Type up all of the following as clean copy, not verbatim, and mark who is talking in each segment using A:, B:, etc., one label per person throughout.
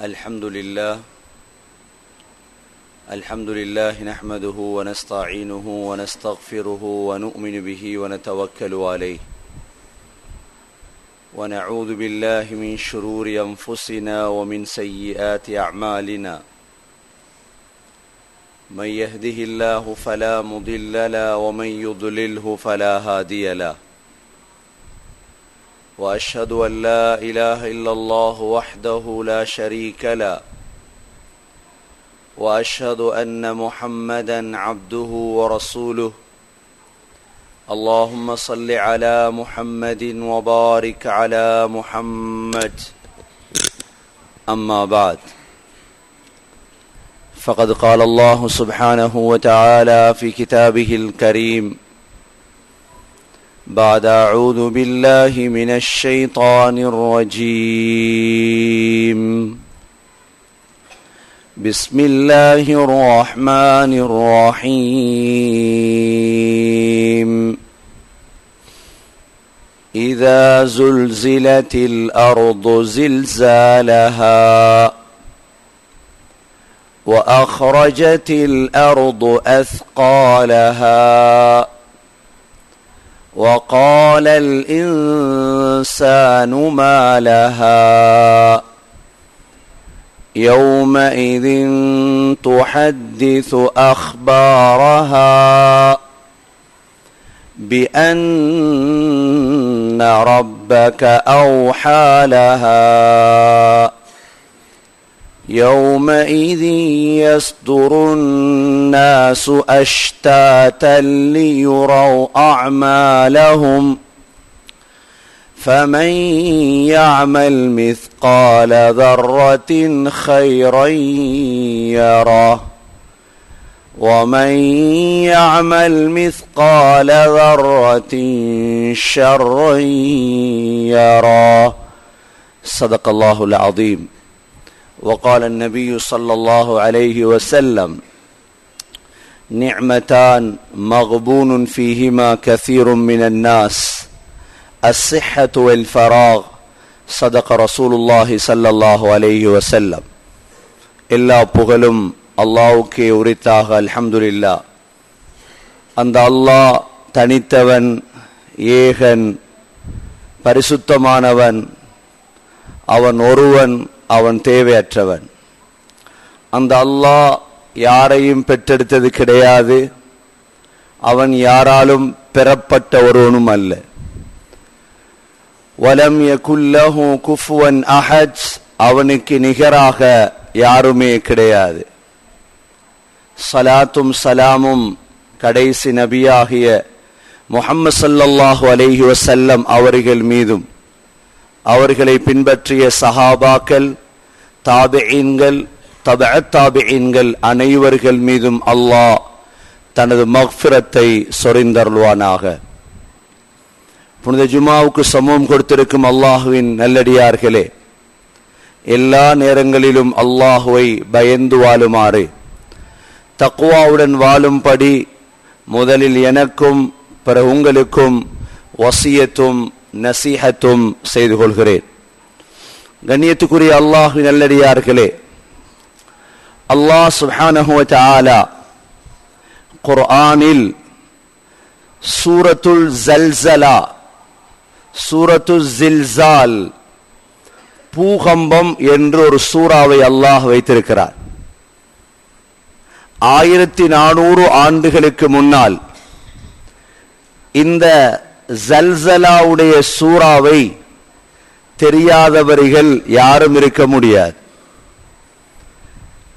A: الحمد لله نحمده ونستعينه ونستغفره ونؤمن به ونتوكل عليه ونعوذ بالله من شرور أنفسنا ومن سيئات أعمالنا من يهده الله فلا مضل له ومن يضلله فلا هادي له وأشهد أن لا إله إلا الله وحده لا شريك له وأشهد أن محمدا عبده ورسوله اللهم صل على محمد وبارك على محمد أما بعد فقد قال الله سبحانه وتعالى في كتابه الكريم بعد أعوذ بالله من الشيطان الرجيم بسم الله الرحمن الرحيم إذا زلزلت الأرض زلزالها وأخرجت الأرض أثقالها وقال الإنسان ما لها يومئذ تحدث أخبارها بأن ربك أوحى لها يومئذ يصدر الناس أشتاتا ليروا أعمالهم فمن يعمل مثقال ذرة خيرا يره ومن يعمل مثقال ذرة شرا يره صدق الله العظيم. وقال النبي صلى الله عليه وسلم نعمتان مغبون فيهما كثير من الناس الصحة والفراغ صدق رسول الله صلى الله عليه وسلم. எல்லா புகழும் அல்லாஹ்வுக்கே உரித்தாக அல்ஹம்துலில்லாஹ். அந்த அல்லாஹ் தனித்தவன், ஏகன், பரிசுத்தமானவன், அவன் ஒருவன், அவன் தேவையற்றவன். அந்த அல்லாஹ் யாரையும் பெற்றெடுத்தது கிடையாது, அவன் யாராலும் பெறப்பட்ட ஒருவனும் அல்ல. வலம் யகுல் லஹு குஃபுவன் அஹத், அவனுக்கு நிகராக யாருமே கிடையாது. ஸலாத்தும் ஸலாமும் கடைசி நபியாகிய முஹம்மது ஸல்லல்லாஹு அலைஹி வஸல்லம் அவர்கள் மீதும் அவர்களை பின்பற்றிய சஹாபாக்கள், தாபிஈன்கள், தபஅத் தாபிஈன்கள் அனைவர்கள் மீதும் அல்லாஹ் தனது மக்ஃபிரத்தை சொரிந்தருள்வானாக. புனித ஜுமாவுக்கு சமூகம் கொடுத்திருக்கும் அல்லாஹுவின் நல்லடியார்களே, எல்லா நேரங்களிலும் அல்லாஹுவை பயந்து வாழுமாறு, தக்வாவுடன் வாழும்படி முதலில் எனக்கும் பிறகு உங்களுக்கும் வசியத்தும் நசீஹத்தும் செய்து கொள்கிறேன். கண்ணியத்துக்குரிய அல்லாஹ்வின் நல்லடியார்களே, அல்லாஹ் சுப்ஹானஹு வ தஆலா குர்ஆனில் சூரத்துல் ஸல்ஸலா, சூரத்துல் ஸில்ஸால், பூகம்பம் என்று ஒரு சூறாவை அல்லாஹ் வைத்திருக்கிறார். 1400 ஆண்டுகளுக்கு முன்னால் இந்த ஸல்ஸலாவுடைய சூறாவை தெரியாதவர்கள் யாரும் இருக்க முடியாது.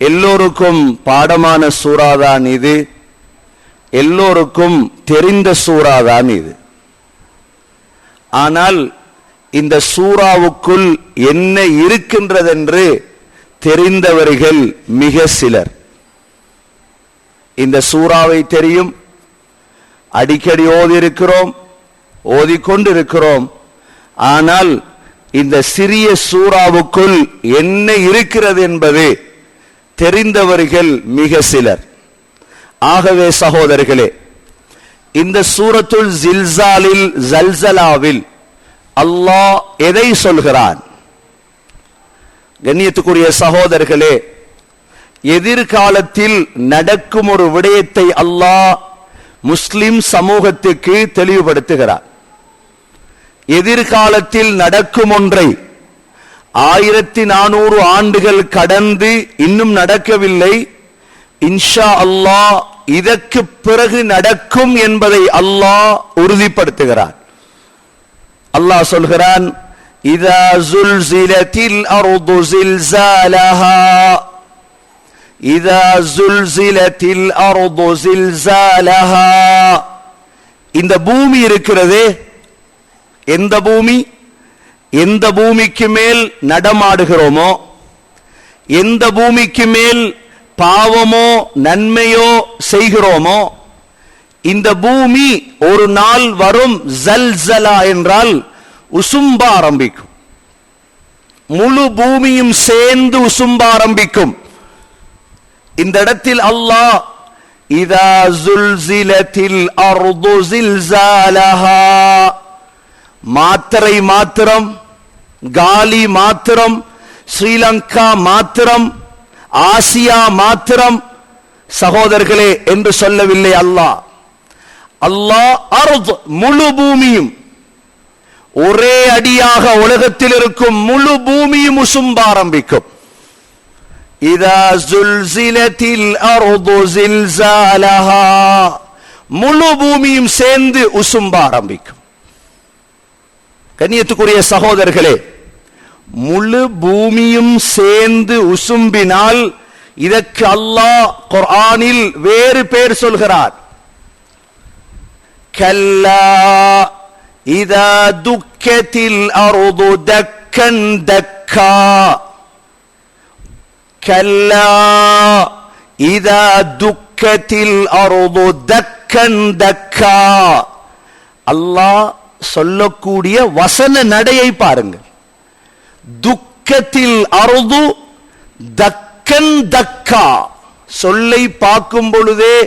A: எல்லோருக்கும் பாடமான சூறாதான் இது, எல்லோருக்கும் தெரிந்த சூறாதான் இது. ஆனால் இந்த சூறாவுக்குள் என்ன இருக்கின்றதென்று தெரிந்தவர்கள் மிக சிலர். இந்த சூறாவை தெரியும், அடிக்கடி ஓதியிருக்கிறோம், ஓதிக்கொண்டிருக்கிறோம். ஆனால் இந்த சிறிய சூறாவுக்குள் என்ன இருக்கிறது என்பது தெரிந்தவர்கள் மிக சிலர். ஆகவே சகோதரர்களே, இந்த சூரத்துல் ஸல்ஸலாவில் அல்லாஹ் எதை சொல்கிறான்? கண்ணியத்துக்குரிய சகோதரர்களே, எதிர்காலத்தில் நடக்கும் ஒரு விடயத்தை அல்லாஹ் முஸ்லிம் சமூகத்துக்கு தெளிவுபடுத்துகிறார். எதிர்காலத்தில் நடக்கும் ஒன்றை 1400 ஆண்டுகள் கடந்து இன்னும் நடக்கவில்லை, இன்ஷா அல்லாஹ் இதற்கு பிறகு நடக்கும் என்பதை அல்லாஹ் உறுதிப்படுத்துகிறார். அல்லாஹ் சொல்கிறான், இதா ஸுல்ஸிலத்தில் அர்து ஸில்ஸாலஹா, இதா ஸுல்ஸிலத்தில் அர்து ஸில்ஸாலஹா. இந்த பூமி இருக்கிறதே, எந்த பூமி? எந்த பூமிக்கு மேல் நடமாடுகிறோமோ, எந்த பூமிக்கு மேல் பாவமோ நன்மையோ செய்கிறோமோ, இந்த பூமி ஒரு நாள் வரும் ஜல்சலா என்றால் உசும்ப ஆரம்பிக்கும். முழு பூமியும் சேர்ந்து உசும்ப ஆரம்பிக்கும். இந்த இடத்தில் அல்லாஹ் இதா ஸுல்ஸிலத்தில் அர்து ஸில்ஸாலஹா, மாத்திரை மாத்திரம், காலி மாத்திரம், ஸ்ரீலங்கா மாத்திரம், ஆசியா மாத்திரம் சகோதரர்களே என்று சொல்லவில்லை அல்லாஹ். அல்லாஹ் அர்த் முழு பூமியும், ஒரே அடியாக உலகத்தில் இருக்கும் முழு பூமியும் உசும்ப ஆரம்பிக்கும். இதா ஸுல்ஸிலத்தில் அர்து ஸில்ஸாலஹா, முழு பூமியும் சேர்ந்து உசும்ப ஆரம்பிக்கும். கண்ணியத்துக்குரிய சகோதரர்களே, முழு பூமியும் சேர்ந்து உசும்பினால் இதற்கு அல்லாஹ் குர்ஆனில் வேறு பேர் சொல்கிறார். கல்லா இதா துக்கத்தில் அர்து தக்கன் தக்கா, கல்லா இதா துக்கத்தில் அர்து தக்கன் தக்கா. அல்லாஹ் சொல்லக்கூடிய வசன நடையை பாருங்கள். துக்கத்தில் அர்து தக்கன் தக்கா, சொல்லை பார்க்கும் பொழுதே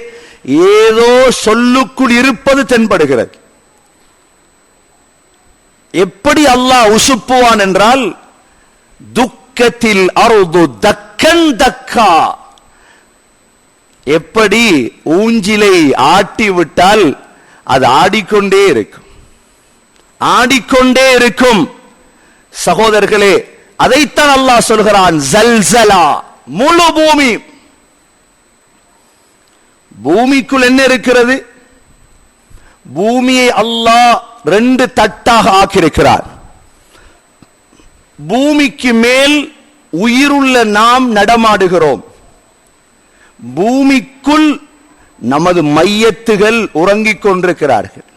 A: ஏதோ சொல்லுக்குள் இருப்பது தென்படுகிறது. எப்படி அல்லாஹ் உசுப்புவான் என்றால், துக்கத்தில் அர்து தக்கன் தக்கா. எப்படி ஊஞ்சிலை ஆட்டி விட்டால் அது ஆடிக்கொண்டே இருக்கும், ஆடிக்கொண்டே இருக்கும். சகோதரர்களே, அதைத்தான் அல்லாஹ் சொல்கிறான், ஜல்சலா, முழு பூமி. பூமிக்குள் என்ன இருக்கிறது? பூமியை அல்லாஹ் 2 தட்டாக ஆக்கியிருக்கிறார். பூமிக்கு மேல் உயிருள்ள நாம் நடமாடுகிறோம். பூமிக்குள் நமது மையத்துகள் உறங்கிக் கொண்டிருக்கிறார்கள்.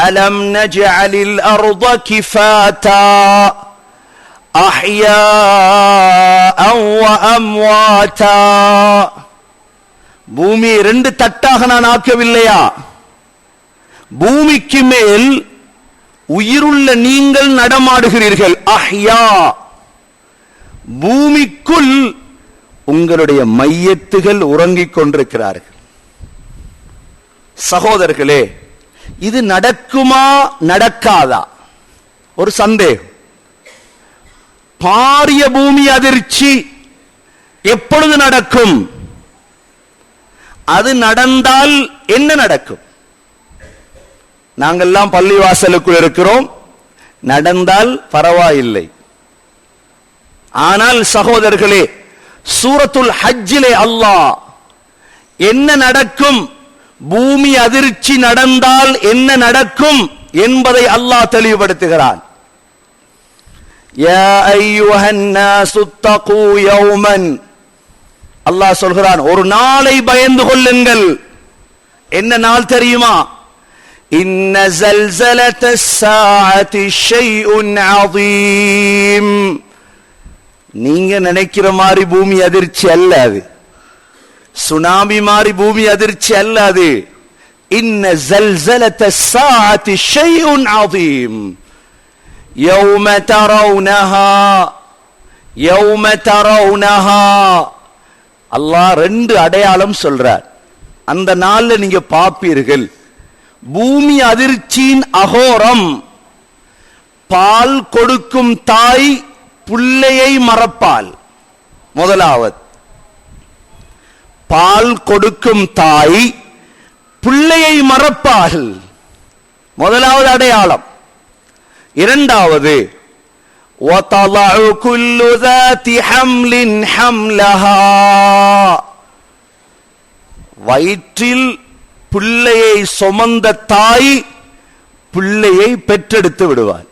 A: அலம் நஜஅலில் அர்த கிஃபாதா அஹ்யாஅன் வ அம்வாதா. பூமியை 2 தட்டாக நான் ஆக்கவில்லையா? பூமிக்கு மேல் உயிருள்ள நீங்கள் நடமாடுகிறீர்கள். அஹ்யா, பூமிக்குள் உங்களுடைய மையத்துகள் உறங்கிக் கொண்டிருக்கிறார்கள். சகோதரர்களே, இது நடக்குமா நடக்காதா? ஒரு சந்தேகம். பாரிய பூமி அதிர்ச்சி எப்பொழுது நடக்கும்? அது நடந்தால் என்ன நடக்கும்? நாங்கெல்லாம் பள்ளிவாசலுக்குள் இருக்கிறோம், நடந்தால் பரவாயில்லை. ஆனால் சகோதரர்களே, சூரத்துல் ஹஜ்ஜிலே அல்லாஹ் என்ன நடக்கும், பூமி அதிர்ச்சி நடந்தால் என்ன நடக்கும் என்பதை அல்லாஹ் தெளிவுபடுத்துகிறான். யா அய்யுஹன் நாஸு தகூ யௌமன், அல்லாஹ் சொல்கிறான், ஒரு நாளை பயந்து கொள்ளுங்கள். என்ன நாள் தெரியுமா? இன்ன ஸல்ஸலத்தஸ் ஸாஅத்தி ஷைஉன் அதீம். நீங்க நினைக்கிற மாதிரி பூமி அதிர்ச்சி அல்ல அது, சுனாமி மாதிரி பூமி அதிர்ச்சி அல்ல அது. இன்ன ஸல்ஸலத்தஸ் ஸாஅத்தி ஷைஉன் அதீம் யௌம தரவுனஹா, யௌம தரவுனஹா. அல்லாஹ் 2 அடையாளம் சொல்றார். அந்த நாள்ல நீங்க பாப்பீர்கள், பூமி அதிர்ச்சியின் அகோரம். பால் கொடுக்கும் தாய் பிள்ளையை மறப்பாள். முதலாவது, பால் கொடுக்கும் தாய் பிள்ளையை மறப்பாள். முதலாவது அடையாளம். இரண்டாவது, وَتَضَعُ كُلُّ ذَاتِ حَمْلٍ حَمْلَهَا, வயிற்றில் பிள்ளையை சுமந்த தாய் பிள்ளையை பெற்றெடுத்து விடுவாள்.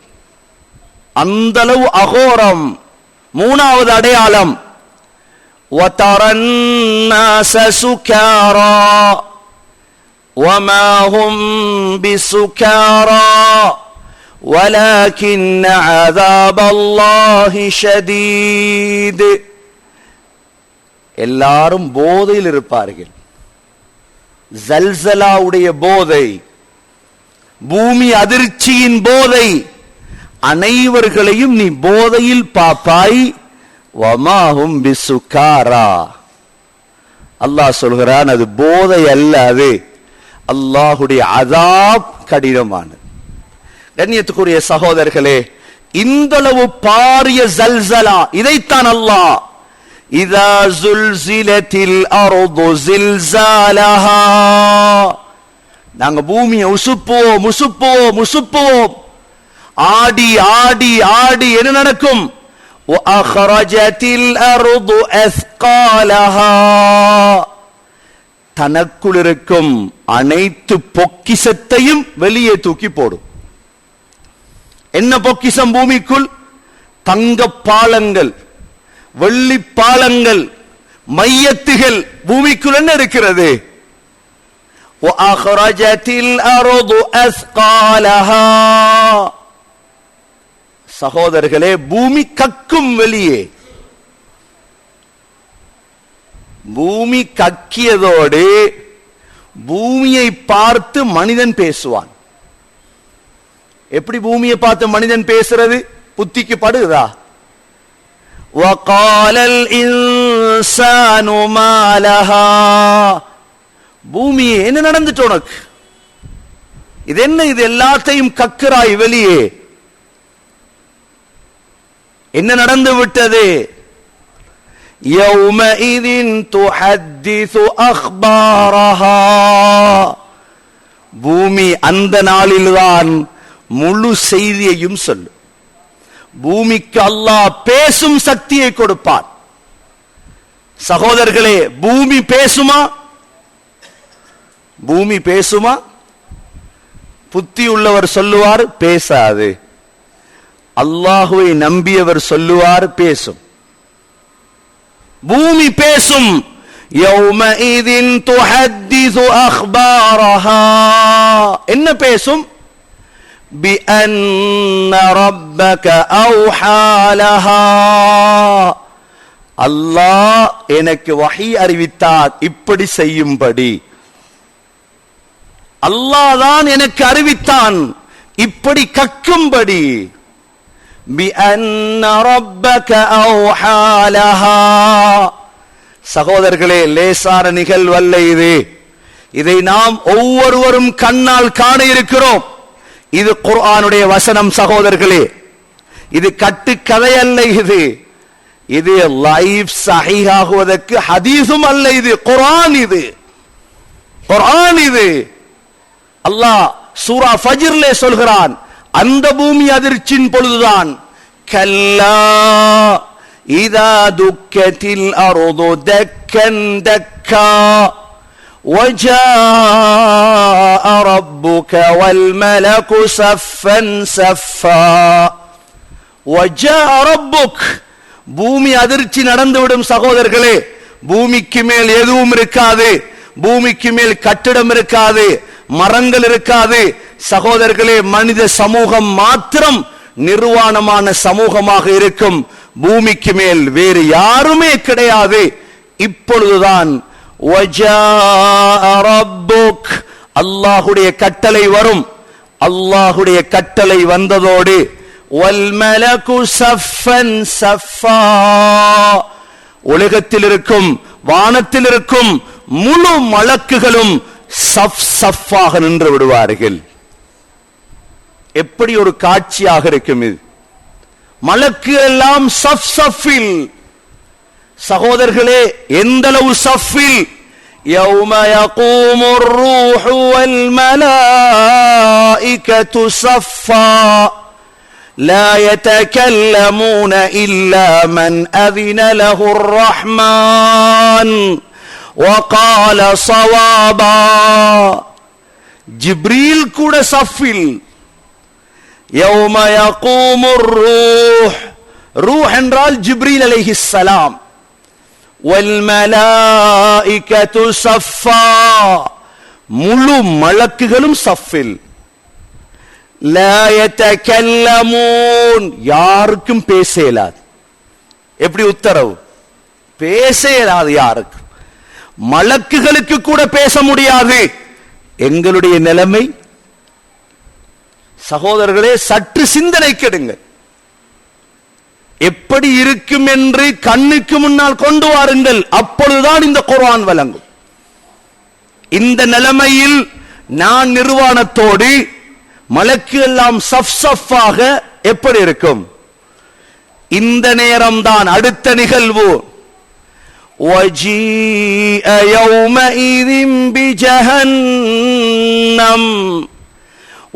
A: அந்த அளவு அகோரம். மூணாவது அடையாளம், وَتَرَى النَّاسَ سُكَارَى وَمَا هُمْ بِسُكَارَى وَلَكِنَّ عَذَابَ اللَّهِ شَدِيدٌ. எல்லாரும் போதையில் இருப்பார்கள். ஜல்சலாவுடைய போதை, பூமி அதிர்ச்சியின் போதை, அனைவர்களையும் நீ போதையில் பாப்பாய். வமாஹும் பிசுகாரா, அல்லாஹ் சொல்கிறான், அது போதை அல்ல, அது அல்லாஹுடைய அதாப் கடினமானது. கண்ணியத்துக்குரிய சகோதரர்களே, இந்தளவு பாரிய ஜல்சலா, இதைத்தான் அல்லாஹ் இதா ஜுல்சிலத்தில் அர்து ஜில்சாலஹா, நாங்க பூமியை உசுப்புவோம் உசுப்புவோம் உசுப்புவோம், ஆடி ஆடி ஆடி என்ன நடக்கும்? வஅഖரஜத்தில் அர்து அஸ்காலஹா, தனக்குள் இருக்கும் அனைத்து பொக்கிஷத்தையும் வெளியே தூக்கி போடும். என்ன பொக்கிஷம் பூமிக்குள்? தங்க பாலங்கள், வெள்ளி பாலங்கள், மையத்துகள் பூமிக்குள் என்ன இருக்கிறது? வஅഖரஜத்தில் அர்து அஸ்காலஹா. சகோதரர்களே, பூமி கக்கும் வெளியே. பூமி கக்கியதோடு பூமியை பார்த்து மனிதன் பேசுவான். எப்படி பூமியை பார்த்து மனிதன் பேசுறது? புத்திக்கு படுதா? வகாலல் இன்சானு மாலஹா, பூமியே என்ன நடந்துட்டு உனக்கு? இது என்ன? இது எல்லாத்தையும் கக்குறாய் வெளியே, என்ன நடந்து விட்டது? யௌமஇதின் துஹத்திஸு அக்பாரஹா, பூமி அந்த நாளில்தான் முழு செய்தியையும் சொல்லும். பூமிக்கு அல்லாஹ் பேசும் சக்தியை கொடுப்பார். சகோதரர்களே, பூமி பேசுமா? பூமி பேசுமா? புத்தி உள்ளவர் சொல்லுவார் பேசாது. அல்லாஹுவை நம்பியவர் சொல்லுவார் பேசும். பூமி பேசும். யௌமஇதின் துஹத்திஸு அக்பாரஹா, என்ன பேசும்? பிஅன்ன ரப்பக அவ்ஹா லஹா, அல்லாஹ் எனக்கு வஹி அறிவித்தார் இப்படி செய்யும்படி. அல்லாஹ் தான் எனக்கு அறிவித்தான் இப்படி கக்கும்படி. பிஅன்ன ரப்பக அவ்ஹா லஹா. சகோதரர்களே, லேசான நிகழ்வல்ல இது. இதை நாம் ஒவ்வொருவரும் கண்ணால் காண இருக்கிறோம். இது குர்ஆனுடைய வசனம் சகோதரர்களே, இது கட்டு கதை அல்ல. இது லைஃப் சஹீஹாகுவதற்கு ஹதீஸும் அல்ல, இது குர்ஆன். இது குர்ஆன். இது அல்லாஹ் சூரா ஃபஜ்ர்லே சொல்கிறான், அந்த பூமி அதிர்ச்சியின் பொழுதுதான், கல்லா இதா துக்கத்தில் அர்து தக்கன் தக்கா وَجَاءَ رَبُّكَ وَالْمَلَكُ صَفًّا صَفًّا. وَجَاءَ رَبُّكَ, பூமி அதிர்ச்சி நடந்துவிடும் சகோதரர்களே. பூமிக்கு மேல் எதுவும் இருக்காது, பூமிக்கு மேல் கட்டிடம் இருக்காது, மரங்கள் இருக்காது. சகோதரர்களே, மனித சமூகம் மாத்திரம் நிர்வாணமான சமூகமாக இருக்கும். பூமிக்கு மேல் வேறு யாருமே கிடையாது. இப்பொழுதுதான் வஜாஅ ரப்புக், அல்லாஹுடைய கட்டளை வரும். அல்லாஹுடைய கட்டளை வந்ததோடு வல் மலகு சஃபன் சஃபா, உலகத்தில் இருக்கும் வானத்தில் இருக்கும் முழு மலக்குகளும் சஃப் சஃபாக நின்று விடுவார்கள். எப்படி ஒரு காட்சியாக இருக்கும் இது! மலக்கு எல்லாம் சஃப் சஃபில். சகோதரர்களே, எந்த அளவு சஃபில்? யௌம யகூமுர் ரூஹு வல் மலாயிகத்து ஸஃபா லா யதகல்லமூன இல்லா மன் அஸின லஹுர் ரஹ்மான் வகால ஸவாபா. ஜிப்ரீல் கூட சஃபில். யௌம யகூமுர் ரூஹ், ரூஹ் என்றால் ஜிப்ரீல் அலைஹிஸ்ஸலாம். வல் மலாயிகத்து ஸஃபா, முழு மலக்குகளும் சஃபில். லா யதகல்லமூன், யாருக்கும் பேச இயலாது. எப்படி உத்தரவு? பேச இயலாது யாருக்கு. மலக்குகளுக்கு கூட பேச முடியாது. எங்களுடைய நிலைமை சகோதரர்களே, சற்று சிந்தனை கெடுங்க. எப்படி இருக்கும் என்று கண்ணுக்கு முன்னால் கொண்டு வாருங்கள். அப்பொழுதுதான் இந்த குர்ஆன் வழங்கும். இந்த நிலைமையில் நான் நிர்வாணத்தோடு மலக்கு எல்லாம் சஃப் சஃப்பாக எப்படி இருக்கும்? இந்த நேரம்தான் அடுத்த நிகழ்வு. وَجِيءَ يَوْمَئِذٍ بِجَهَنَّمَ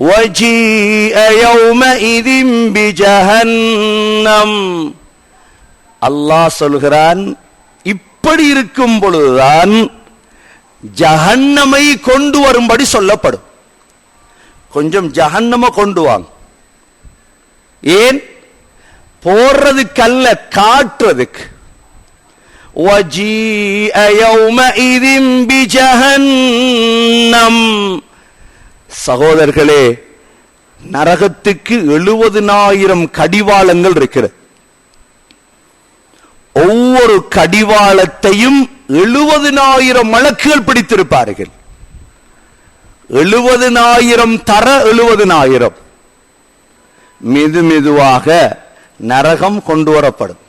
A: وَجِيءَ يَوْمَئِذٍ بِجَهَنَّمَ. அல்லாஹ் சொல்கிறான், இப்படி இருக்கும் பொழுதுதான் ஜஹன்னமை கொண்டு வரும்படி சொல்லப்படும். கொஞ்சம் ஜஹன்னம கொண்டு வாங்க. ஏன்? போறதுக்கல்ல, காட்டுறதுக்கு. وَجِيءَ يَوْمَئِذٍ بِجَهَنَّمَ. சகோதரர்களே, நரகத்துக்கு 70,000 கடிவாளங்கள் இருக்கிறது. ஒவ்வொரு கடிவாளத்தையும் 70,000 மலக்குகள் பிடித்திருப்பார்கள். 70,000 தர 70,000 மெது மெதுவாக நரகம் கொண்டு வரப்படும்.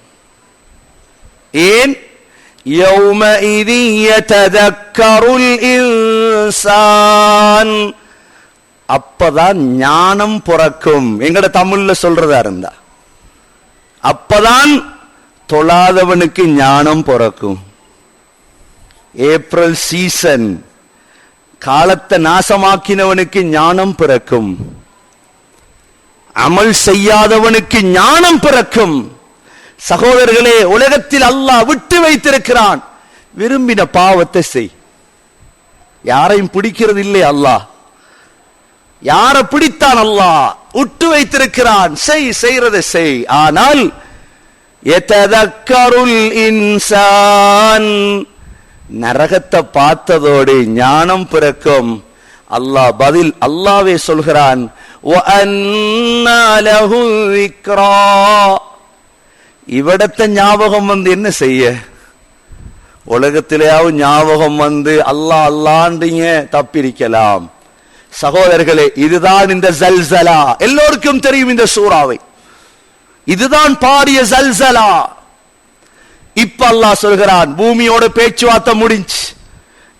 A: ஏன்? يَوْمَئِذٍ يَتَذَكَّرُ الْإِنسَانُ. அப்பதான் ஞானம் பிறக்கும். எங்கட தமிழ்ல சொல்றதா இருந்தா, அப்பதான் தொழாதவனுக்கு ஞானம் பிறக்கும். ஏப்ரல் சீசன், காலத்தை நாசமாக்கினவனுக்கு ஞானம் பிறக்கும். அமல் செய்யாதவனுக்கு ஞானம் பிறக்கும். சகோதரர்களே, உலகத்தில் அல்லாஹ் விட்டு வைத்திருக்கிறான், விரும்பின பாவத்தை செய். யாரையும் பிடிக்கிறது இல்லை அல்லாஹ். யார பிடித்தான் அல்லாஹ்? விட்டு வைத்திருக்கிறான், செய்யறதை செய். ஆனால் யததக்கருல் இன்சான், நரகத்தை பார்த்ததோடு ஞானம் பிறக்கும். அல்லாஹ் பதில், அல்லாஹ்வே சொல்கிறான், வஅன்னா லஹு ذிக்ரா. இவடத்தை ஞாபகம் வந்து என்ன செய்ய? உலகத்திலேயாவது ஞாபகம் வந்து அல்லாஹ் அல்லான்றீங்க, தப்பிரிக்கலாம். சகோதரர்களே, இதுதான் இந்த ஜல்சலா. எல்லோருக்கும் தெரியும் இந்த சூறாவை. இதுதான் பாரிய ஜல்சலா. இப்ப அல்லாஹ் சொல்கிறான், பூமியோட பேச்சுவார்த்தை முடிஞ்சு.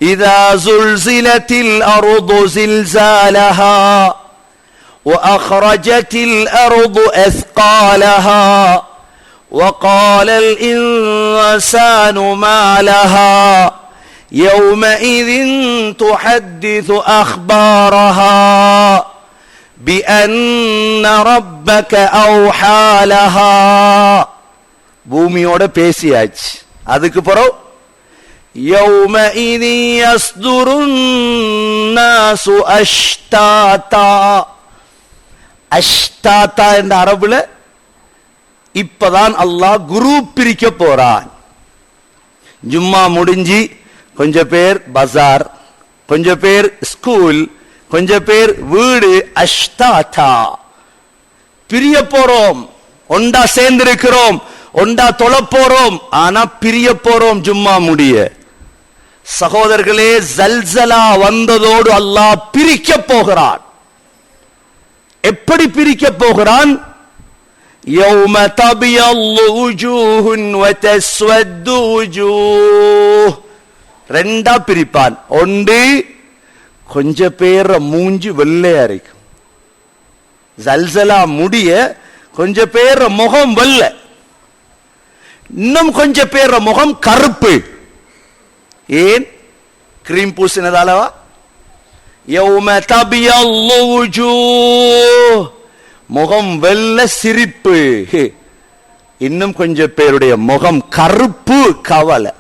A: இதா ஸுல்ஸிலத்தில் அர்து ஸில்ஸாலஹா வஅக்ரஜத்தில் அர்து அஸ்காலஹா وقال الإنسان ما لها يومئذ تحدث أخبارها بأن ربك أوحى لها. பூமியோட பேசியாச்சு. அதுக்கு பிறகு يومئذ يصدر الناس أشتاتا. அஷ்டாத்தா என்ற அரபுல இப்பதான் அல்லாஹ் குரூப் பிரிக்க போறான். ஜும்மா முடிஞ்சு கொஞ்சம் பேர் பஜார், கொஞ்சம் பேர் ஸ்கூல், கொஞ்சம் பேர் வீடு. அஷ்டாத்தா பிரிய போறோம். ஒண்டா சேர்ந்திருக்கிறோம், ஒண்டா தொழ போறோம், ஆனா பிரிய போறோம் ஜும்மா முடிய. சகோதரர்களே, ஜல்சலா வந்ததோடு அல்லாஹ் பிரிக்க போகிறான். எப்படி பிரிக்க போகிறான்? يَوْمَ تَبْيَضُّ وُجُوهٌ وَتَسْوَدُّ وُجُوهٌ. ரெண்டா பிரிப்பான். ஒன்று, கொஞ்ச பேர் மூஞ்சி வெள்ளையா இருக்கும். ஜல்சலா முடிய கொஞ்சம் பேர் முகம் வெள்ளை, இன்னும் கொஞ்சம் பேர் முகம் கருப்பு. ஏன்? கிரீம் பூசினதாலவா? யௌம தபியல்லு வுஜூஹ், முகம் வெள்ளை சிரிப்பு. இன்னும் கொஞ்சம் பேருடைய முகம் கருப்பு கவலை.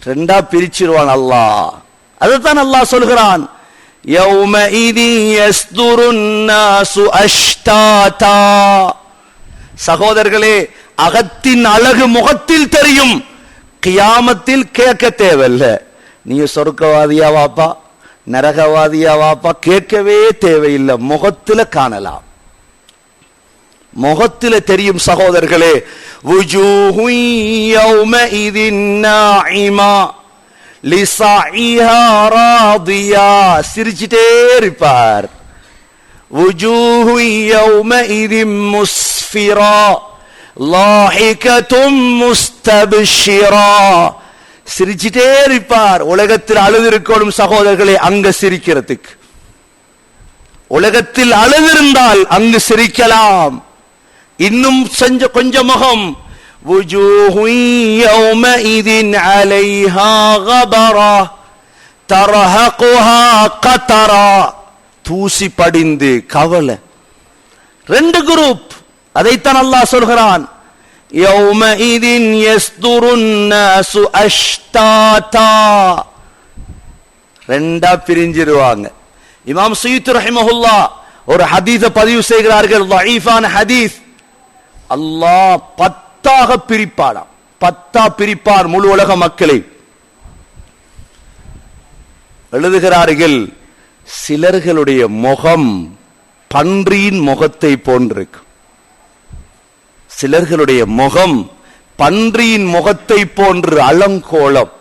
A: ரெண்டா பிரிச்சிருவான் அல்லாஹ். அதுதான் அல்லாஹ் சொல்கிறான், யௌமஇதி யஸ்துருன் நாசு அஷ்தாதா. சகோதரர்களே, அகத்தின் அழகு முகத்தில் தெரியும், கியாமத்தில் கேட்க தேவையில்ல. நீங்க சொர்க்கவாதியா வாப்பா, நரகவாதியா வாப்பா, கேட்கவே தேவையில்லை, முகத்துல காணலாம், முகத்துல தெரியும். சகோதரர்களே, வுஜூஹு யௌமஇதின் நாஇமா லிஸஇஹா ராதியா, சிரிச்சிட்டே இருப்பார். வுஜூஹு யௌமஇதின் முஸ்ஃபிரா லாஹிகத்தும் முஸ்தப்ஷிரா, சிரிச்சிட்டே இருப்பார். உலகத்தில் அழுதிருக்கணும் சகோதரர்களே, அங்க சிரிக்கிறதுக்கு. உலகத்தில் அழுதிருந்தால் அங்கு சிரிக்கலாம். இன்னும் கொஞ்ச முகம், வுஜூஹு யௌமஇதின் அலைஹா கபரா தர்ஹகுஹா கதரா, தூசி படிந்து கவலை. ரெண்டு குரூப். அதைத்தான் அல்லாஹ் சொல்கிறான், யௌமஇதின் யஸ்துருன் நாசு அஷ்தாதா, ரெண்டா பிரிஞ்சிருவாங்க. இமாம் சுயூத்தி ரஹிமஹுல்லாஹ் ஒரு ஹதீஸ பதிவு செய்கிறார்கள், ضعيفான ஹதீஸ். அல்லாஹ் 10ஆக பிரிப்பானாம், 10ஆ பிரிப்பார் முழு உலக மக்களை. எழுதுகிறார்கள், சிலர்களுடைய முகம் பன்றியின் முகத்தை போன்றிருக்கும், சிலர்களுடைய முகம் பன்றியின் முகத்தை போன்று அலங்கோலம்.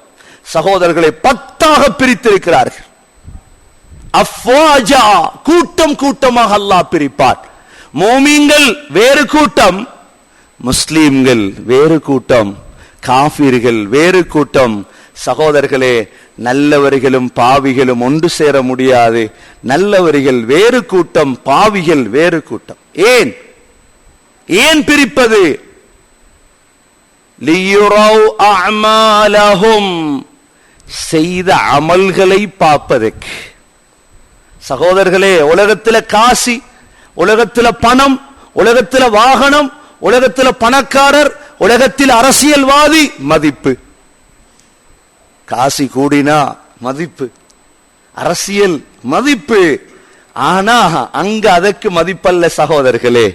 A: சகோதரர்களை 10ஆக பிரித்திருக்கிறார்கள். அஃப்வாஜா, கூட்டம் கூட்டமாக அல்லாஹ் பிரிப்பார். மோமீன்கள் வேறு கூட்டம், முஸ்லிம்கள் வேறு கூட்டம், காஃபிர்கள் வேறு கூட்டம். சகோதரர்களே, நல்லவர்களும் பாவிகளும் ஒன்று சேர முடியாது. நல்லவர்கள் வேறு கூட்டம், பாவிகள் வேறு கூட்டம். ஏன் ஏன் பிரிப்பது? லியுரவ் அஅமாலஹும், செய்த அமல்களை பார்ப்பதற்கு. சகோதரர்களே, உலகத்தில் காசி, உலகத்தில் பணம், உலகத்தில் வாகனம், உலகத்தில் பணக்காரர், உலகத்தில் அரசியல்வாதி, மதிப்பு. காசி கூடினா மதிப்பு, அரசியல் மதிப்பு. ஆனா அங்க அதற்கு மதிப்பல்ல சகோதரர்களே.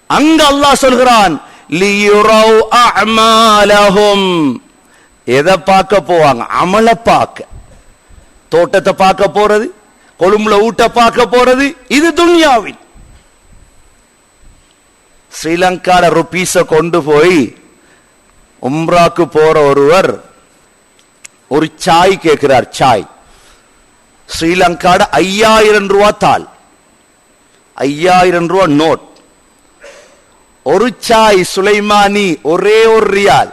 A: அங்க அல்லாஹ் சொல்கிறான், லியுரவ் அஅமாலஹும், எதை பார்க்க போவாங்க? அமல பார்க்க. தோட்டத்தை பார்க்க போறது, கொழும்புல ஊட்ட பார்க்க போறது, இது துன்யாவில். ஸ்ரீலங்கால ருபீஸ கொண்டு போய் உம்ராக்கு போற ஒருவர் ஒரு சாய் கேட்கிறார். சாய் ஸ்ரீலங்காட 5000 ரூபாய் தாள், 5000 ரூபாய் நோட். ஒரு சாய் சுலைமானி ஒரே ஒரு ரியால்.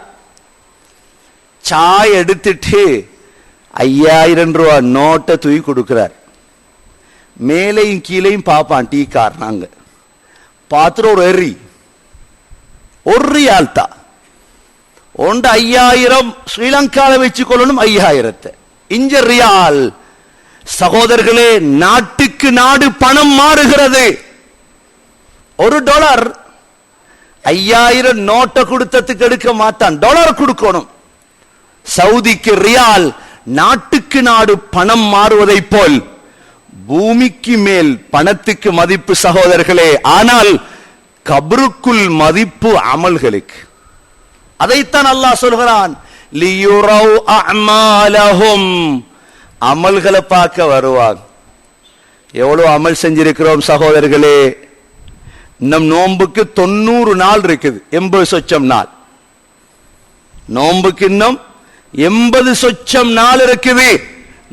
A: சாய் எடுத்துட்டு 5000 ரூபாய் நோட்டை தூக்கி கொடுக்கிறார். மேலையும் கீழையும் பாப்பான் டீ கார். நாங்க பாத்திர ஒரு எரி, ஒரு ரியால் தான். ஒன்று 5000 ஸ்ரீலங்கால வச்சு கொள்ளணும், 5000 இஞ்ச ரியால். சகோதரர்களே, நாட்டுக்கு நாடு பணம் மாறுகிறது. $1 5000 நோட்டை கொடுத்ததுக்கு எடுக்க மாட்டான், டாலர் கொடுக்கணும். சவுதிக்கு ரியால், நாட்டுக்கு நாடு பணம் மாறுவதை போல் பூமிக்கு மேல் பணத்துக்கு மதிப்பு சகோதரர்களே. ஆனால் கபருக்குள் மதிப்பு அமல்களுக்கு. அதைத்தான் அல்லாஹ் சொல்கிறான், லியுரவ் அஅமாலஹும், அமல்களை பார்க்க வருவாங்க. எவ்வளவு அமல் செஞ்சிருக்கிறோம் சகோதரர்களே. நம் நோன்புக்கு 90 நாள் இருக்குது, 80 சொச்சம் நாள். நோன்புக்கு இன்னும் 80 சொச்சம் நாள் இருக்குது.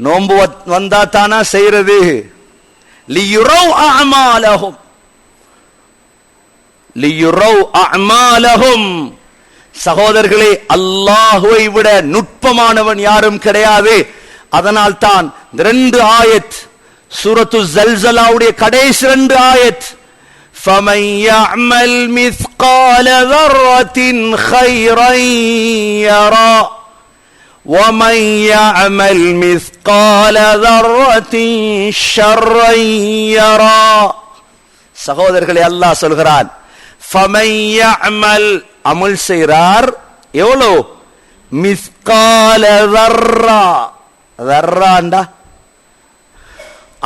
A: நோன்பு வந்தா தானா செய்யறது? லியுரவ் அஅமாலஹும், லியுரவ் அஅமாலஹும். சகோதரர்களே, அல்லாஹ்வை விட நுட்பமானவன் யாரும் கிடையாது. அதனால் தான் 2 ஆயத் சூரத்து ஜல்சலாவுடைய கடைசி 2 ஆயத், فَمَنْ يَعْمَلْ مِثْقَالَ ذَرَّةٍ خَيْرًا يَرَهُ وَمَنْ يَعْمَلْ مِثْقَالَ ذَرَّةٍ شَرًّا يَرَهُ. சகோதரர்களே, அல்லாஹ் சொல்கிறான், فَمَنْ يَعْمَلْ அமல் செய்றார் எவ்வளோ? மிஸ்கால தர்ரா. தர்ராண்டா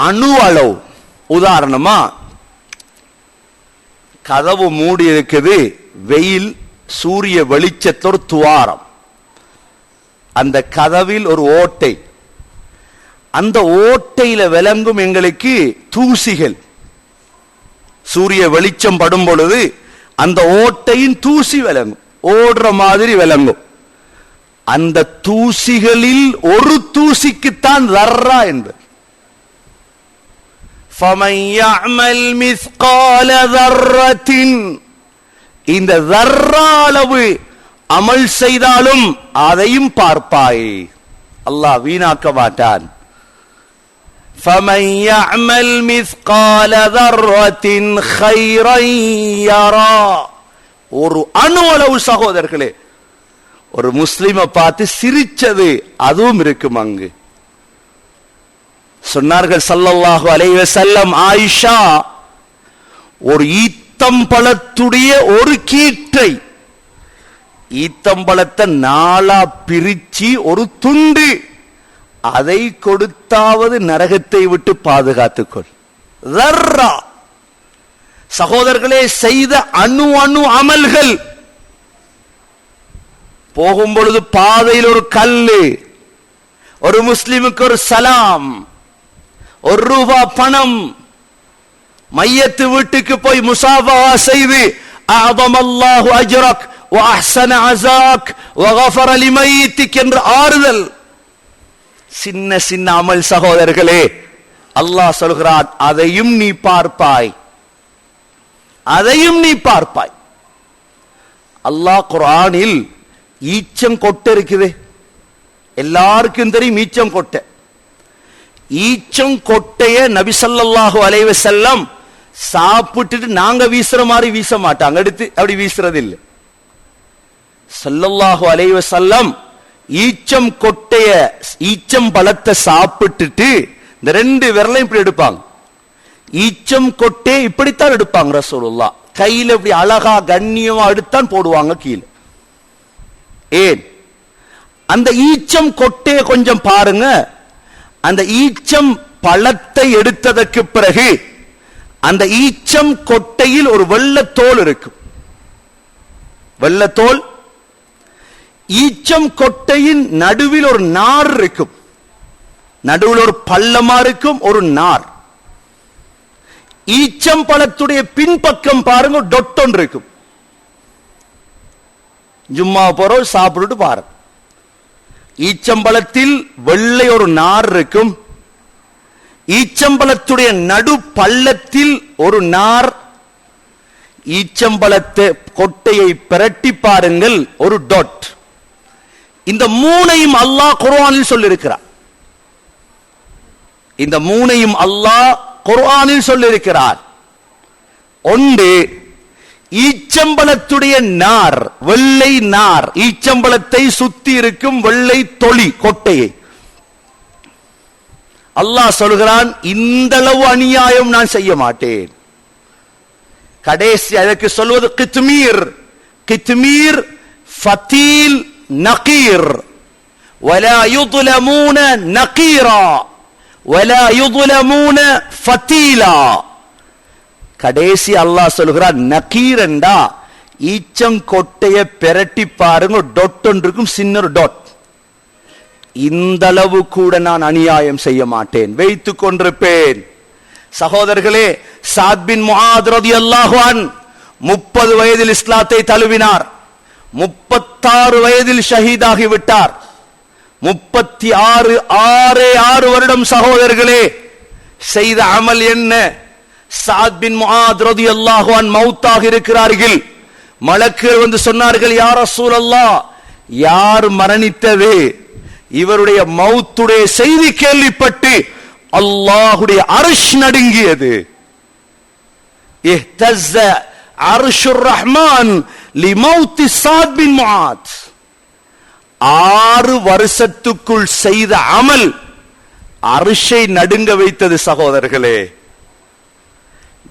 A: அணு அளவு. உதாரணமா, கதவு மூடி இருக்குது, வெயில் சூரிய வெளிச்சத்தோர் துவாரம், அந்த கதவில் ஒரு ஓட்டை, அந்த ஓட்டையில விளங்கும் எங்களுக்கு தூசிகள். சூரிய வெளிச்சம் படும் பொழுது அந்த ஓட்டையின் தூசி விளங்கும், ஓடுற மாதிரி விளங்கும். அந்த தூசிகளில் ஒரு தூசிக்குத்தான் தர்ரா என்பது. فَمَنْ يَعْمَلْ مِثْقَالَ ذَرَّةٍ, இந்த தர்ரா அளவு அமல் செய்தாலும் அதையும் பார்ப்பாய், அல்லாஹ் வீணாக்க மாட்டான். فَمَنْ يَعْمَلْ مِثْقَالَ ذَرَّةٍ خَيْرًا يَرَهُ. ஒரு அணு அளவு சகோதரர்களே, ஒரு முஸ்லிமை பார்த்து சிரிச்சது அதுவும் இருக்கும் அங்கு. சொன்னார்கள் ஸல்லல்லாஹு அலைஹி வஸல்லம், ஆயிஷா ஒரு ஈத்தம்பழத்துடைய ஒரு கீற்றை, ஈத்தம்பழத்தை நாளா பிரிச்சு ஒரு துண்டு, அதை கொடுத்தாவது நரகத்தை விட்டு பாதுகாத்துக்கொள். தர்ரா. சகோதரர்களே, செய்த அணு அமல்கள். போகும் பொழுது பாதையில் ஒரு கல்லு, ஒரு முஸ்லிமுக்கு ஒரு சலாம், ₹1 பணம், மையத்து வீட்டுக்கு போய் முசாஃபஹா செய்து அஅதமல்லாஹு அஜ்ரக் வ அஹ்ஸன அஸாக் வ கஃபர லிமைத்திக் என்ற ஆறுதல். சின்ன சின்ன அமல் சகோதரர்களே, அல்லாஹ் சொல்கிறான், அதையும் நீ பார்ப்பாய், அதையும் நீ பார்ப்பாய். அல்லாஹ் குர்ஆனில் ஈச்சம் கொட்டை இருக்குது, எல்லாருக்கும் தெரியும் ஈச்சம் கொட்டை. ஈச்சம் கொட்டைய நபி ஸல்லல்லாஹு அலைஹி வஸல்லம் சாப்பிட்டுட்டு நாங்க வீசுற மாதிரி வீச மாட்டாங்க, எடுத்து அப்படி வீசுறது இல்லை. ஸல்லல்லாஹு அலைஹி வஸல்லம் ஈச்சம் கொட்டைய, ஈச்சம் பழத்தை சாப்பிட்டுட்டு இந்த 2 விரலையும் இப்படி எடுப்பாங்க. ஈச்சம் கொட்டை இப்படித்தான் எடுப்பாங்க ரசூலுல்லாஹ். கையில இப்படி அழகா கண்ணியமா எடுத்தான் போடுவாங்க கீழே. ஏன்? அந்த ஈச்சம் கொட்டைய கொஞ்சம் பாருங்க. அந்த ஈச்சம் பழத்தை எடுத்ததற்கு பிறகு அந்த ஈச்சம் கொட்டையில் ஒரு வெள்ளத்தோல் இருக்கும். வெள்ளத்தோல். ஈச்சம் கொட்டையின் நடுவில் ஒரு நார் இருக்கும், நடுவில் ஒரு பள்ளமா இருக்கும், ஒரு நார். ஈச்சம் பழத்துடைய பின்பக்கம் பாருங்க, டொட்டொன் இருக்கும். ஜும்மா போறோம் சாப்பிட்டுட்டு பாருங்க, ஈச்சம்பழத்தில் வெள்ளை ஒரு நார் இருக்கும், ஈச்சம்பழத்துடைய நடு பள்ளத்தில் ஒரு நார். ஈச்சம்பழத்தை கொட்டையை பிரட்டி பாருங்கள், ஒரு டாட். இந்த 3ஐயும் அல்லாஹ் குர்ஆனில் சொல்லியிருக்கிறார். இந்த 3ஐயும் அல்லாஹ் குர்ஆனில் சொல்லியிருக்கிறார். ஒன்று, ஈச்சம்பழத்துடைய நார், வெள்ளை நார், ஈச்சம்பழத்தை சுத்தி இருக்கும் வெள்ளை தொளி கொட்டையை அல்லாஹ் சொல்கிறான், இந்த அளவு அநியாயம் நான் செய்ய மாட்டேன். கடைசி அதற்கு சொல்வது கித்மீர். கித்மீர், ஃபதீல், நகீர். வலா யுظلمون நகீரா வலா யுظلمون ஃபதீலா. கடைசி அல்லாஹ் சொல்கிறான், நகீரண்டா ஈச்சங்கொட்டைய பெரட்டி பாருங்க, டொட் இருக்கும், சின்ன டாட். இந்த அளவு கூட நான் அநியாயம் செய்ய மாட்டேன், வைத்துக் கொண்டிருப்பேன். சகோதரர்களே, சாத் பின் முஆத் ரலியல்லாஹு அன்ஹு 30 வயதில் இஸ்லாத்தை தழுவினார். 36 வயதில் ஷஹீதாகி விட்டார். 36 வருடம் சகோதரர்களே செய்த அமல் என்ன? சாத் பின் முஆத் ரலியல்லாஹு அன்ஹு மௌத்தாக இருக்கிறார்கள். மலக்குகள் வந்து சொன்னார்கள், யா ரசூலல்லாஹ், யார் மரணித்தது? இவருடைய மௌத்துடைய செய்தி கேள்விப்பட்டு அல்லாஹ்வுடைய அர்ஷ் நடுங்கியது. இஹ்தஸ்ஸ அர்ஷுர் ரஹ்மான் லிமௌத்தி ஸஅத் பின் முஆத். 6 வருஷத்துக்குள் செய்த அமல் அர்ஷை நடுங்க வைத்தது சகோதரர்களே.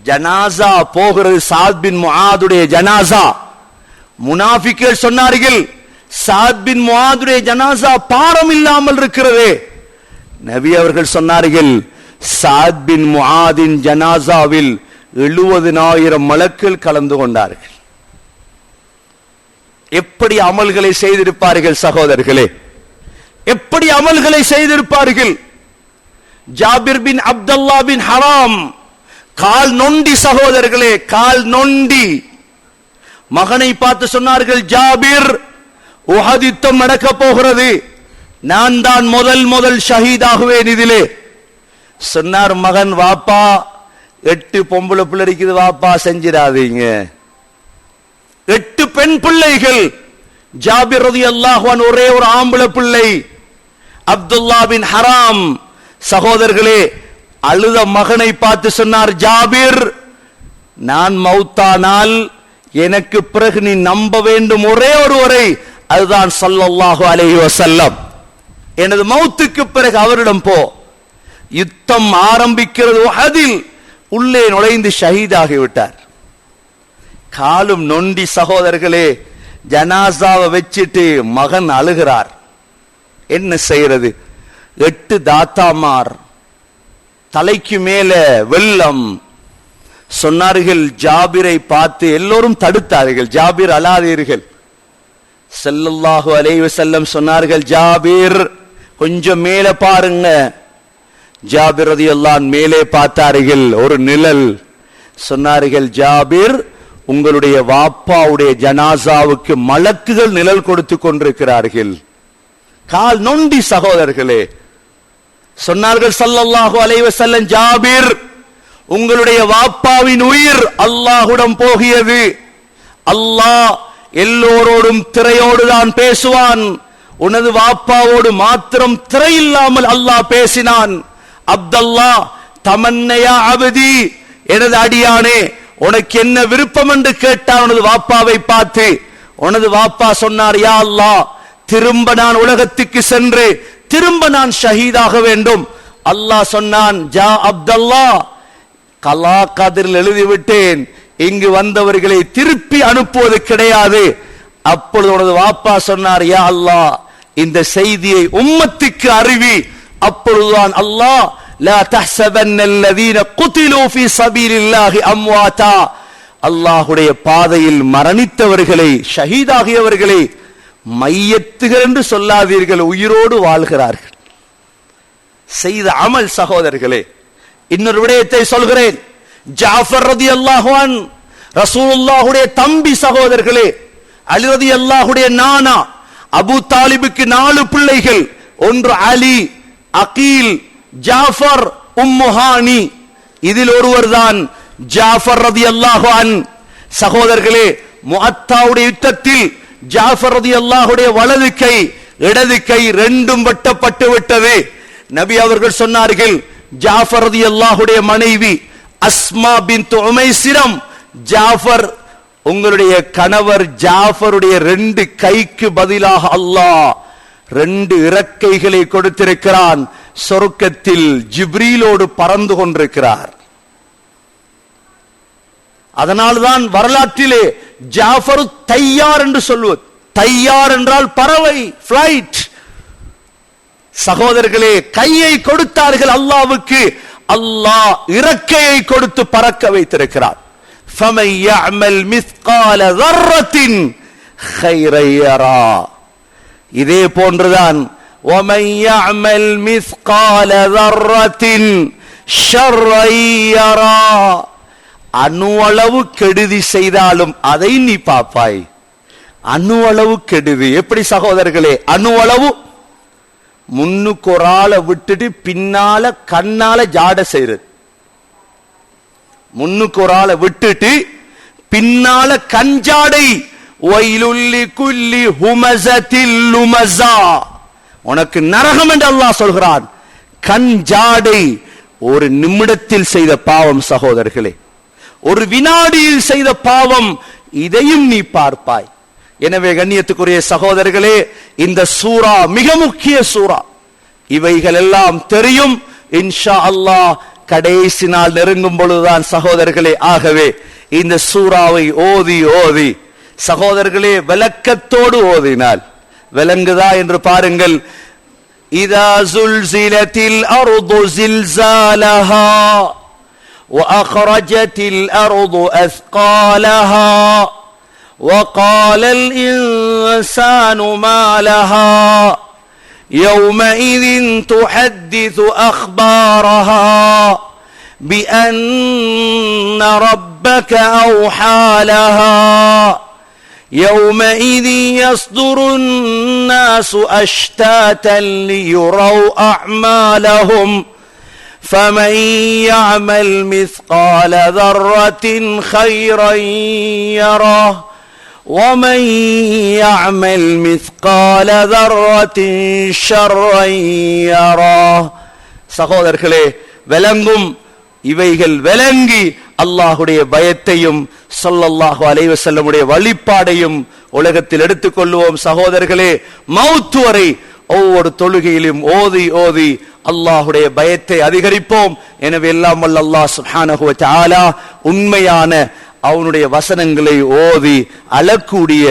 A: ஜனாசா போகிறது, ஸஅத் பின் முஆதுடைய ஜனாசா. முனாஃபிக்குகள் சொன்னார்கள், ஸஅத் பின் முஆதுடைய ஜனாசா பாரம் இல்லாமல் இருக்கிறது. நபி அவர்கள் சொன்னார்கள், ஸஅத் பின் முஆதின் ஜனாசாவில் 70,000 மலக்குகள் கலந்து கொண்டார்கள். எப்படி அமல்களை செய்திருப்பார்கள் சகோதரர்களே, எப்படி அமல்களை செய்திருப்பார்கள். ஜாபிர் பின் அப்துல்லா பின் ஹராம் கால் நொண்டி சகோதரர்களே, கால் நொண்டி. மகனை பார்த்து சொன்னார்கள், ஜாபிர், உஹது யுத்தம் நடக்க போகிறது, நான் தான் முதல் ஷஹீதாகுவேன் இதிலே. சொன்னார் மகன், வாப்பா 8 பொம்பளை பிள்ளை இருக்குது, வாப்பா செஞ்சிடாதீங்க. 8 பெண் பிள்ளைகள். ஜாபிர் ரலியல்லாஹு அன்ஹு ஒரே ஒரு ஆம்பளை பிள்ளை அப்துல்லா பின் ஹராம். சகோதரர்களே, அழுத மகனை பார்த்து சொன்னார், ஜாபிர், நான் மௌத்தானால் எனக்கு பிறகு நீ நம்ப வேண்டும் ஒரே ஒருவரை, அதுதான் ஸல்லல்லாஹு அலைஹி வஸல்லம். எனது மௌத்துக்கு பிறகு அவரிடம் போ. யுத்தம் ஆரம்பிக்கிறது, உஹதில் உள்ளே நுழைந்து ஷஹீதாகி விட்டார். காலும் நொண்டி சகோதரர்களே. ஜனாசாவை வச்சிட்டு மகன் அழுகிறார். என்ன செய்யறது? 8 தாத்தாமார், தலைக்கு மேல வெள்ளம். சொன்னார்கள், ஜாபிரை பார்த்து எல்லோரும் தடுத்தார்கள், ஜாபிர் அழாதீர்கள். ஸல்லல்லாஹு அலைஹி வஸல்லம் சொன்னார்கள், ஜாபிர் கொஞ்சம் மேல பாருங்க. ஜாபிர் ரலியல்லாஹு அன்ஹு மேலே பார்த்தார்கள், ஒரு நிழல். சொன்னார்கள், ஜாபிர், உங்களுடைய வாப்பாவுடைய ஜனாசாவுக்கு மலக்குகள் நிழல் கொடுத்து கொண்டிருக்கிறார்கள். கால் நொண்டி சகோதரர்களே. சொன்னார்கள் ஸல்லல்லாஹு அலைஹி வஸல்லம், ஜாபிர், உங்களுடைய வாப்பாவின் உயிர் அல்லாஹ்விடம் போகியது. அல்லாஹ் எல்லோரோடும் திரையோடு தான் பேசுவான், உனது வாப்பாவோடு மாத்திரம் திரை இல்லாமல் அல்லாஹ் பேசினான். அப்துல்லா, தமன்னையா அபதி, எனது அடியானே, உனக்கு என்ன விருப்பம் என்று கேட்டான் உனது வாப்பாவை பார்த்து. உனது வாப்பா சொன்னார், யா அல்லாஹ், திரும்ப நான் உலகத்துக்கு சென்று திரும்ப நான் ஷஹீதாக வேண்டும். அல்லாஹ் சொன்னான், ஜா அப்துல்லா, கலா கதிரில் எழுதிவிட்டேன், இங்கு வந்தவர்களை திருப்பி அனுப்புவது கிடையாது. அப்பொழுது உனது வாப்பா சொன்னார், யா அல்லாஹ், இந்த செய்தியை உம்மத்துக்கு அறிவி. அப்பொழுதுதான் அல்லாஹ், லா தஹ்ஸபன்னல்லதீன குதிலூ ஃபீ ஸபீலில்லாஹி அம்வாதா, அல்லாஹ்வுடைய பாதையில் மரணித்தவர்களை, ஷஹீதாகியவர்களை மையத்துகள் என்று சொல்லாதீர்கள், உயிரோடு வாழ்கிறார்கள். செய்த அமல் சகோதரர்களே. இன்னொரு விடயத்தை சொல்கிறேன். ஜாஃபர் ரலியல்லாஹு அன்ஹு ரசூலுல்லாஹுடைய தம்பி சகோதரர்களே. அலி ரலியல்லாஹுடைய நானா. அபூ தாலிபுக்கு 4 பிள்ளைகள். ஒன்று அலி, அகீல், ஜாஃபர், உம்மு ஹானி. இதில் ஒருவர் தான் ஜாஃபர் ரலியல்லாஹு அன்ஹு. சகோதரர்களே, முஅத்தாவுடைய யுத்தத்தில் ஜாஃபர் ரலியல்லாஹுடைய வலது கை இடது கை ரெண்டும் வெட்டப்பட்டு விட்டது. நபி அவர்கள் சொன்னார்கள், ஜாஃபர் ரலியல்லாஹுடைய மனைவி அஸ்மா பின்த் உமைசிரம், ஜாஃபர், உங்களுடைய கணவர் ஜாஃபருடைய 2 கைக்கு பதிலாக அல்லாஹ் 2 இறக்கைகளை கொடுத்திருக்கிறான். சொர்க்கத்தில் ஜிப்ரீலோடு பறந்து கொண்டிருக்கிறார். அதனால்தான் வரலாற்றிலே ஜாஃபர் தையார் என்று சொல்வது. தையார் என்றால் பறவை, பிளைட். சகோதரர்களே, கையை கொடுத்தார்கள் அல்லாஹ்வுக்கு, அல்லாஹ் இறக்கையை கொடுத்து பறக்க வைத்திருக்கிறார். فَمَن يَعْمَلْ مِثْقَالَ ذَرَّةٍ خَيْرًا يَرَهُ. இதே போன்றுதான் وَمَن يَعْمَلْ مِثْقَالَ ذَرَّةٍ شَرًّا يَرَهُ. அணுவளவு கெடுதி செய்தாலும் அதை நீ பாப்பாய். அணுவளவு கெடுதி எப்படி சகோதரர்களே? அணுவளவு முன்னுக்கு ஒரு ஆளை விட்டுட்டு பின்னால கண்ணால ஜாட செய்யறது. முன்னுக்கு ஒரு ஆளை விட்டுட்டு பின்னால கஞ்சாடை. வயலுல்லி குல்லி ஹுமஸத்தில் லுமஸா. உனக்கு நரகம் என்று அல்லாஹ் சொல்கிறான். கஞ்சாடை ஒரு நிமிடத்தில் செய்த பாவம் சகோதரர்களே. ஒரு வினாடியில் செய்த பாவம், இதையும் நீ பார்ப்பாய். எனவே கண்ணியத்துக்குரிய சகோதரர்களே, இந்த சூரா மிக முக்கிய சூரா. இவைகள் எல்லாம் தெரியும் இன்ஷா அல்லாஹ் கடைசி நாள் நெருங்கும் பொழுதுதான் சகோதரர்களே. ஆகவே இந்த சூறாவை ஓதி ஓதி சகோதரர்களே விளக்கத்தோடு ஓதினால் விளங்குதா என்று பாருங்கள். இதா ஸுல்ஸிலத்தில் அர்து ஸில்ஸாலஹா وأخرجت الأرض أثقالها وقال الإنسان ما لها يومئذ تحدث أخبارها بأن ربك أوحى لها يومئذ يصدر الناس أشتاتا ليروا أعمالهم فمن يعمل مثقال ذرة خيرا يره ومن يعمل مثقال ذرة شرا يره. சகோதரர்களே, விளங்கும் இவைகள் விளங்கி அல்லாஹுடைய பயத்தையும் ஸல்லல்லாஹு அலைஹி வஸல்லமுடைய வழிபாடையும் உலகத்தில் எடுத்துக்கொள்வோம். சகோதரர்களே, மௌத் வரை ஒவ்வொரு தொழுகையிலும் ஓதி ஓதி அல்லாஹுடைய பயத்தை அதிகரிப்போம். எனவே எல்லாம் வல்ல அல்லாஹ் சுப்ஹானஹு வ தஆலா உண்மையான அவனுடைய வசனங்களை ஓதி அழக்கூடிய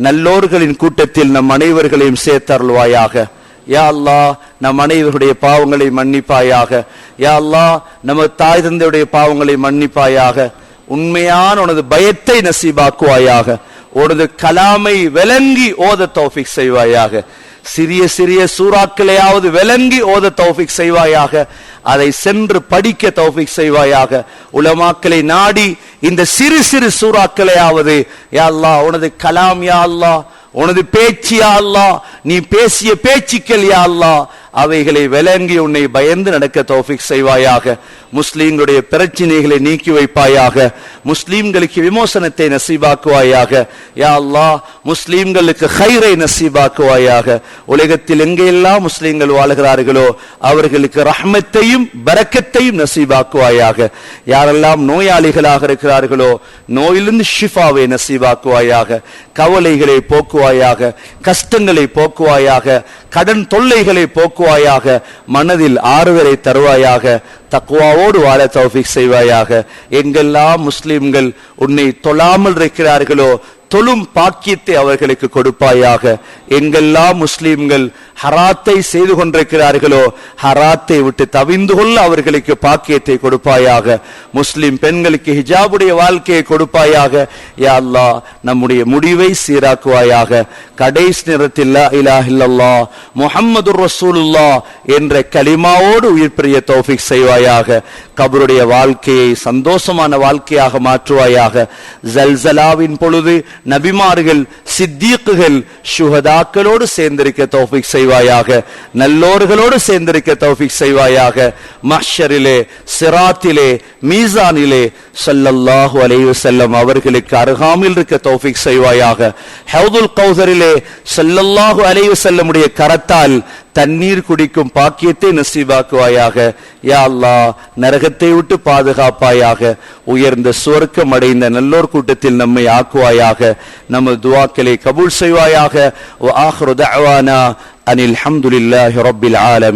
A: நல்லோர்களின் கூட்டத்தில் நம் அனைவர்களையும் சேர்த்தருள்வாயாக. யா அல்லாஹ், நம் அனைவருடைய பாவங்களை மன்னிப்பாயாக. யா அல்லாஹ், நம்ம தாய் தந்தையுடைய பாவங்களை மன்னிப்பாயாக. உண்மையான உனது பயத்தை நசீபாக்குவாயாக. உனது கலாமை விளங்கி ஓத தௌஃபீக் செய்வாயாக. சிறிய சிறிய சூறாக்களையாவது விளங்கி ஓத தௌஃபீக் செய்வாயாக. அதை சென்று படிக்க தௌஃபீக் செய்வாயாக. உலமாக்களை நாடி இந்த சிறு சிறு சூறாக்களையாவது யா அல்லாஹ் உனது கலாம், யா அல்லாஹ் உனது பேச்சு, யா அல்லாஹ் நீ பேசிய பேச்சுக்கள், யா அல்லாஹ் அவைகளை விளங்கி உன்னை பயந்து நடக்க தௌஃபீக் செய்வாயாக. முஸ்லீம்களுடைய பிரச்சனைகளை நீக்கி வைப்பாயாக. முஸ்லீம்களுக்கு விமோசனத்தை நசீபாக்குவாயாக. யா அல்லாஹ் முஸ்லீம்களுக்கு ஹைரை நசீபாக்குவாயாக. உலகத்தில் எங்கெல்லாம் முஸ்லீம்கள் வாழ்கிறார்களோ அவர்களுக்கு ரஹ்மத்தையும் பரக்கத்தையும் நசீபாக்குவாயாக. யாரெல்லாம் நோயாளிகளாக இருக்கிறார்களோ நோயிலிருந்து ஷிஃபாவை நசீபாக்குவாயாக. கவலைகளை போக்குவாயாக, கஷ்டங்களை போக்குவாயாக, கடன் தொல்லைகளை போக்குவாயாக, மனதில் ஆறுதலை தருவாயாக. தக்வாவோடு வாழ தௌஃபீக் செய்வாயாக. எங்கெல்லாம் முஸ்லிம்கள் உன்னை தொழாமல் இருக்கிறார்களோ தொழும் பாக்கியத்தை அவர்களுக்கு கொடுப்பாயாக. எங்கெல்லாம் முஸ்லிம்கள் ஹராத்தை செய்து கொண்டிருக்கிறார்களோ ஹராத்தை விட்டு தவிந்து கொள்ள அவர்களுக்கு பாக்கியத்தை கொடுப்பாயாக. முஸ்லிம் பெண்களுக்கு ஹிஜாபுடைய வாழ்க்கையை கொடுப்பாயாக. யா அல்லாஹ் நம்முடைய முடிவை சீராக்குவாயாக. கடைசி நேரத்தில் லா இலாஹ இல்லல்லாஹ் முஹம்மதுர் ரசூலுல்லாஹ் என்ற கலிமாவோடு உயிர் பிரிய தௌஃபீக் செய்வாயாக. கபருடைய வாழ்க்கையை சந்தோஷமான வாழ்க்கையாக மாற்றுவாயாக. ஜல்சலாவின் பொழுது நபிமார்கள், சித்தீக்குகள், ஷுஹதாக்களோடு சேர்ந்திருக்க தௌஃபீக் செய்வாயாக. நல்லோர்களோடு சேர்ந்திருக்க தௌஃபீக் செய்வாயாக. மஹ்ஷரிலே, சிராத்திலே, மீசானிலே ஸல்லல்லாஹு அலைஹி வஸல்லம் அவர்களுக்கு அருகாமையில் இருக்க தௌஃபீக் செய்வாயாக. ஹவுதுல் கௌசரிலே ஸல்லல்லாஹு அலைஹி வஸல்லமுடைய கரத்தால் தண்ணீர் குடிக்கும் பாக்கியத்தை நசீபாக்குவாயாக. யா அல்லாஹ் நரகத்தை விட்டு பாதுகாப்பாயாக. உயர்ந்த சுவர்க்கம் அடைந்த நல்லோர் கூட்டத்தில் நம்மை ஆக்குவாயாக. நமது துஆக்களை கபூல் செய்வாயாக. வ ஆகிரு தஅவானா அனில் ஹம்துலில்லாஹி ரப்பில் ஆலமீன்.